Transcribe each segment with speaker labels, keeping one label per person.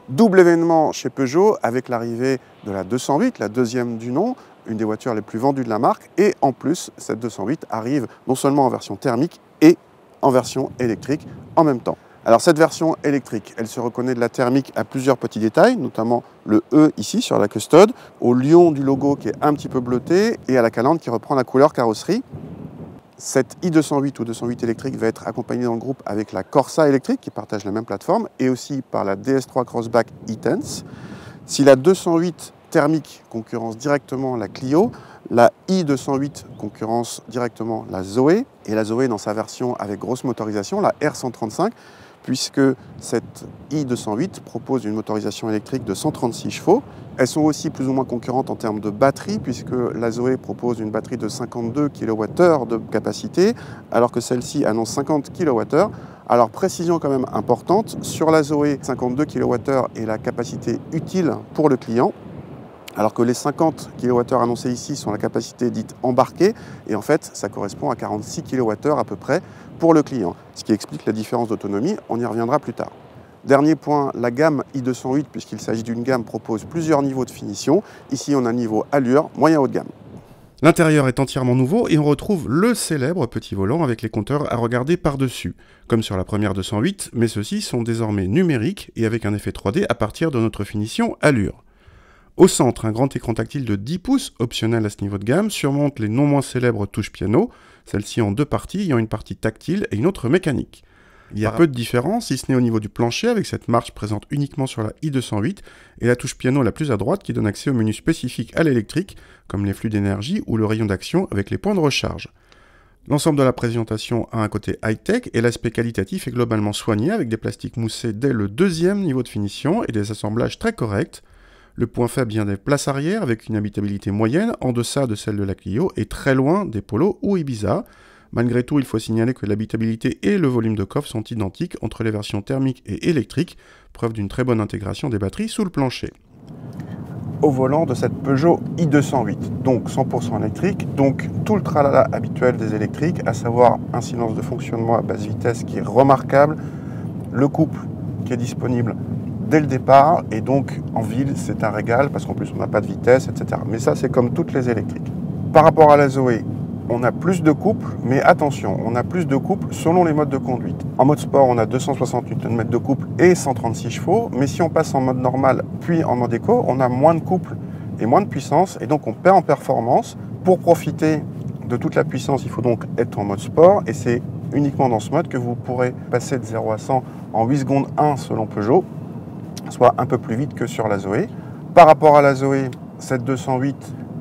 Speaker 1: Double événement chez Peugeot avec l'arrivée de la 208, la deuxième du nom, une des voitures les plus vendues de la marque. Et en plus, cette 208 arrive non seulement en version thermique et en version électrique en même temps. Alors cette version électrique, elle se reconnaît de la thermique à plusieurs petits détails, notamment le E ici sur la custode, au lion du logo qui est un petit peu bleuté et à la calandre qui reprend la couleur carrosserie. Cette i208 ou 208 électrique va être accompagnée dans le groupe avec la Corsa électrique qui partage la même plateforme et aussi par la DS3 Crossback e-Tense. Si la 208 thermique concurrence directement la Clio, la i208 concurrence directement la Zoé, et la Zoé dans sa version avec grosse motorisation, la R135, puisque cette i208 propose une motorisation électrique de 136 chevaux. Elles sont aussi plus ou moins concurrentes en termes de batterie, puisque la Zoé propose une batterie de 52 kWh de capacité, alors que celle-ci annonce 50 kWh. Alors précision quand même importante, sur la Zoé, 52 kWh est la capacité utile pour le client, alors que les 50 kWh annoncés ici sont la capacité dite embarquée, et en fait ça correspond à 46 kWh à peu près pour le client, ce qui explique la différence d'autonomie, on y reviendra plus tard. Dernier point, la gamme i208, puisqu'il s'agit d'une gamme, propose plusieurs niveaux de finition. Ici on a un niveau allure, moyen haut de gamme.
Speaker 2: L'intérieur est entièrement nouveau et on retrouve le célèbre petit volant avec les compteurs à regarder par-dessus, comme sur la première 208, mais ceux-ci sont désormais numériques et avec un effet 3D à partir de notre finition allure. Au centre, un grand écran tactile de 10 pouces, optionnel à ce niveau de gamme, surmonte les non moins célèbres touches piano, celles-ci en deux parties, ayant une partie tactile et une autre mécanique. Il y a peu de différence, si ce n'est au niveau du plancher, avec cette marche présente uniquement sur la i208, et la touche piano la plus à droite qui donne accès aux menus spécifiques à l'électrique, comme les flux d'énergie ou le rayon d'action avec les points de recharge. L'ensemble de la présentation a un côté high-tech et l'aspect qualitatif est globalement soigné avec des plastiques moussés dès le deuxième niveau de finition et des assemblages très corrects. Le point faible vient des places arrière avec une habitabilité moyenne en deçà de celle de la Clio et très loin des Polo ou Ibiza. Malgré tout, il faut signaler que l'habitabilité et le volume de coffre sont identiques entre les versions thermiques et électriques, preuve d'une très bonne intégration des batteries sous le plancher.
Speaker 1: Au volant de cette Peugeot i208, donc 100% électrique, donc tout le tralala habituel des électriques, à savoir un silence de fonctionnement à basse vitesse qui est remarquable, le couple qui est disponible dès le départ, et donc en ville c'est un régal parce qu'en plus on n'a pas de vitesse, etc. Mais ça c'est comme toutes les électriques. Par rapport à la Zoé, on a plus de couple, mais attention, on a plus de couple selon les modes de conduite. En mode sport, on a 260 Nm de couple et 136 chevaux, mais si on passe en mode normal puis en mode éco, on a moins de couple et moins de puissance, et donc on perd en performance. Pour profiter de toute la puissance, il faut donc être en mode sport, et c'est uniquement dans ce mode que vous pourrez passer de 0 à 100 en 8 secondes 1 selon Peugeot, soit un peu plus vite que sur la Zoé. Par rapport à la Zoé, cette 208,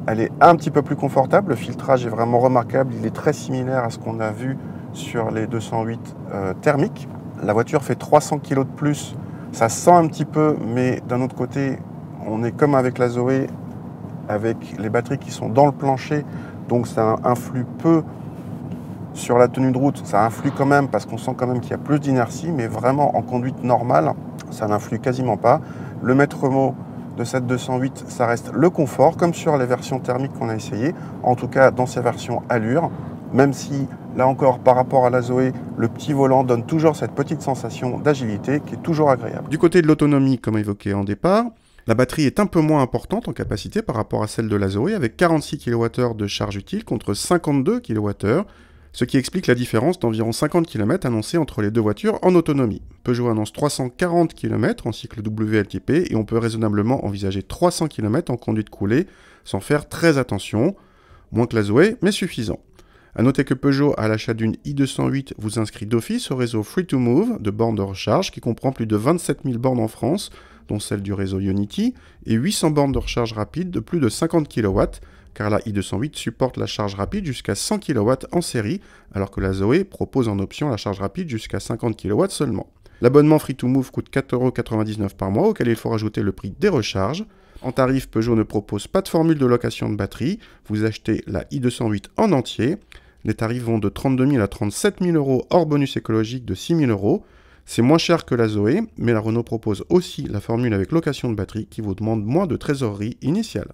Speaker 1: elle est un petit peu plus confortable, le filtrage est vraiment remarquable, il est très similaire à ce qu'on a vu sur les 208 thermiques. La voiture fait 300 kg de plus, ça sent un petit peu, mais d'un autre côté, on est comme avec la Zoé, avec les batteries qui sont dans le plancher, donc ça influe peu sur la tenue de route, ça influe quand même parce qu'on sent quand même qu'il y a plus d'inertie, mais vraiment en conduite normale, ça n'influe quasiment pas. Le maître mot de cette 208, ça reste le confort, comme sur les versions thermiques qu'on a essayé, en tout cas dans ces versions allure, même si, là encore, par rapport à la Zoé, le petit volant donne toujours cette petite sensation d'agilité qui est toujours agréable.
Speaker 2: Du côté de l'autonomie, comme évoqué en départ, la batterie est un peu moins importante en capacité par rapport à celle de la Zoé, avec 46 kWh de charge utile contre 52 kWh, ce qui explique la différence d'environ 50 km annoncée entre les deux voitures en autonomie. Peugeot annonce 340 km en cycle WLTP et on peut raisonnablement envisager 300 km en conduite coulée sans faire très attention, moins que la Zoé, mais suffisant. A noter que Peugeot, à l'achat d'une i208, vous inscrit d'office au réseau Free2Move de bornes de recharge qui comprend plus de 27 000 bornes en France, dont celle du réseau Ionity, et 800 bornes de recharge rapide de plus de 50 kW, car la i208 supporte la charge rapide jusqu'à 100 kW en série, alors que la Zoé propose en option la charge rapide jusqu'à 50 kW seulement. L'abonnement Free2Move coûte 4,99 € par mois, auquel il faut rajouter le prix des recharges. En tarif, Peugeot ne propose pas de formule de location de batterie, vous achetez la i208 en entier. Les tarifs vont de 32 000 à 37 000 € hors bonus écologique de 6 000 €. C'est moins cher que la Zoé, mais la Renault propose aussi la formule avec location de batterie qui vous demande moins de trésorerie initiale.